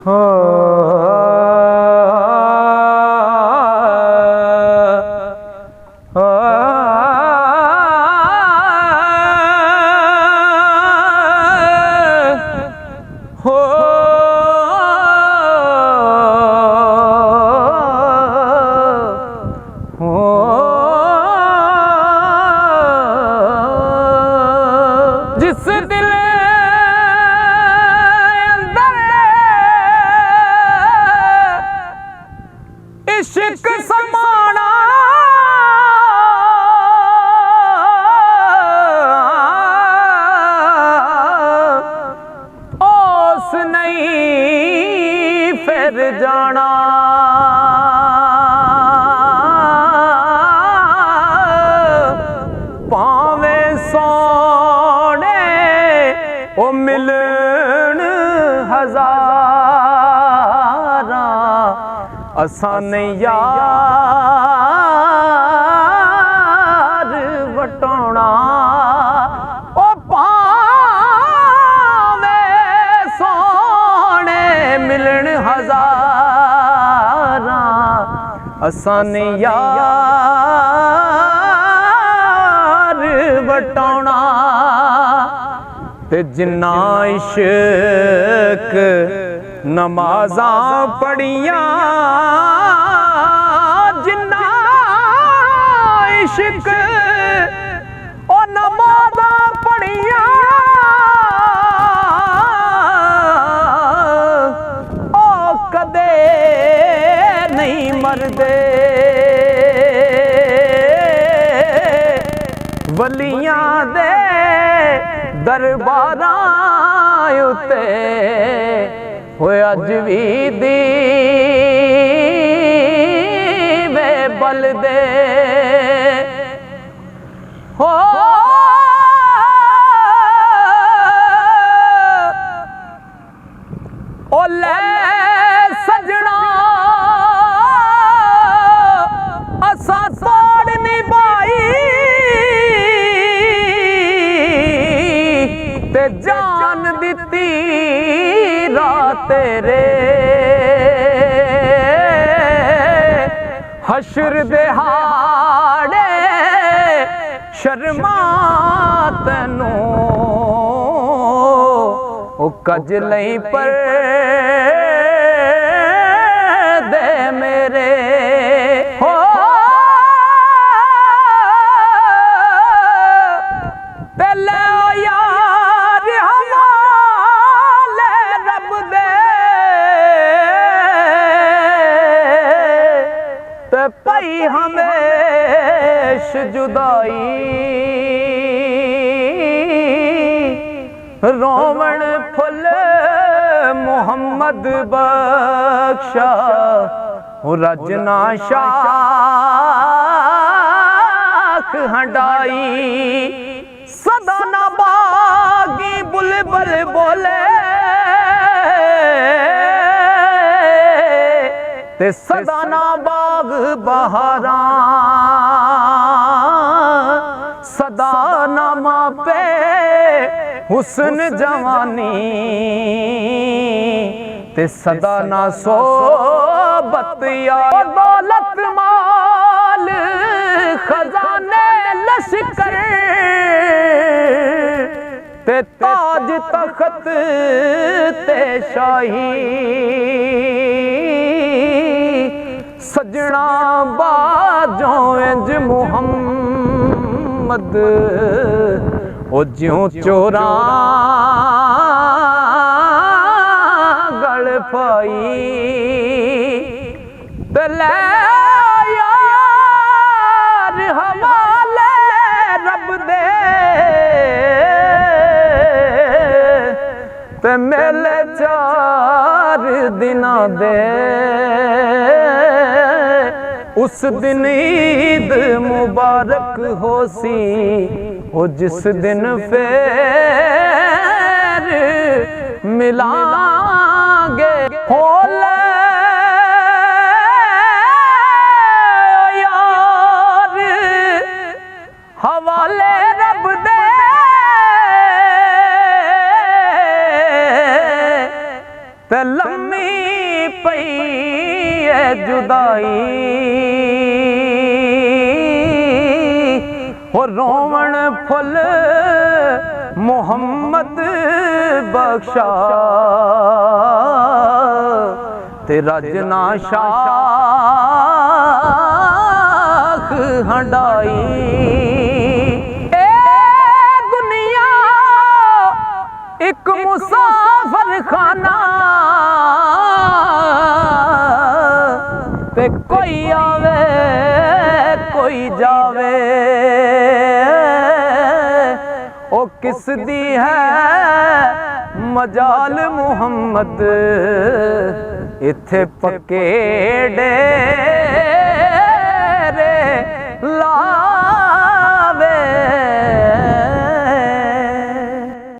हो जिस दिल अंदर इश्क समाना ओस नहीं फिर जाना पावे सोने ओ मिलन हजारा असां नहीं यार वटोना ओ पावे सोने मिलन हजारा असां नहीं यार वटोना ते जिन्ना इश्क नमाज़ां पढ़ियां जिन्ना इश्क ओ नमाज़ां पढ़ियां ओ कदे नहीं मरदे वलियां दे दरबारां उत्ते होए अज भी दीवे बलदे हो ओ ले सजना असां तोड़ निभाई ते जान दिती रात तेरे हशर दे हाड़े शर्मा तैनू ओ कज लई पर दे मेरे हो पहले यार हवाले रब दे ते पई हमेश जुदाई रोवण फुल मोहम्मद बख्शा रजना शाख हंडाई सदा ना बागी बुलबुल बोले ते सदा ना बाग बहारा सदा ना मापे हुस्न जवानी ते सदा ना सोबत या दौलत माल खजाने लश्कर ते ताज तख्त ते शाही सजना बाजों इंज मुहम्मद ओ ज्यों चोरा गल पाई ते ले यार हवाले रब दे ते मेले 4 दिनां दे उस दिन ईद मुबारक होसी हो जिस दिन फिर मिलांगे हो ले यार हवाले रब दे ते लम्मी पई है जुदाई हो रोवण फुल मोहम्मद बख्शा तेरा जना शाख हंडाई ए दुनिया एक मुसाफिर खाना ते कोई आवे कोई जावे ओ किस दी है मजाल मुहम्मद इत्थे पक्के डेरे ला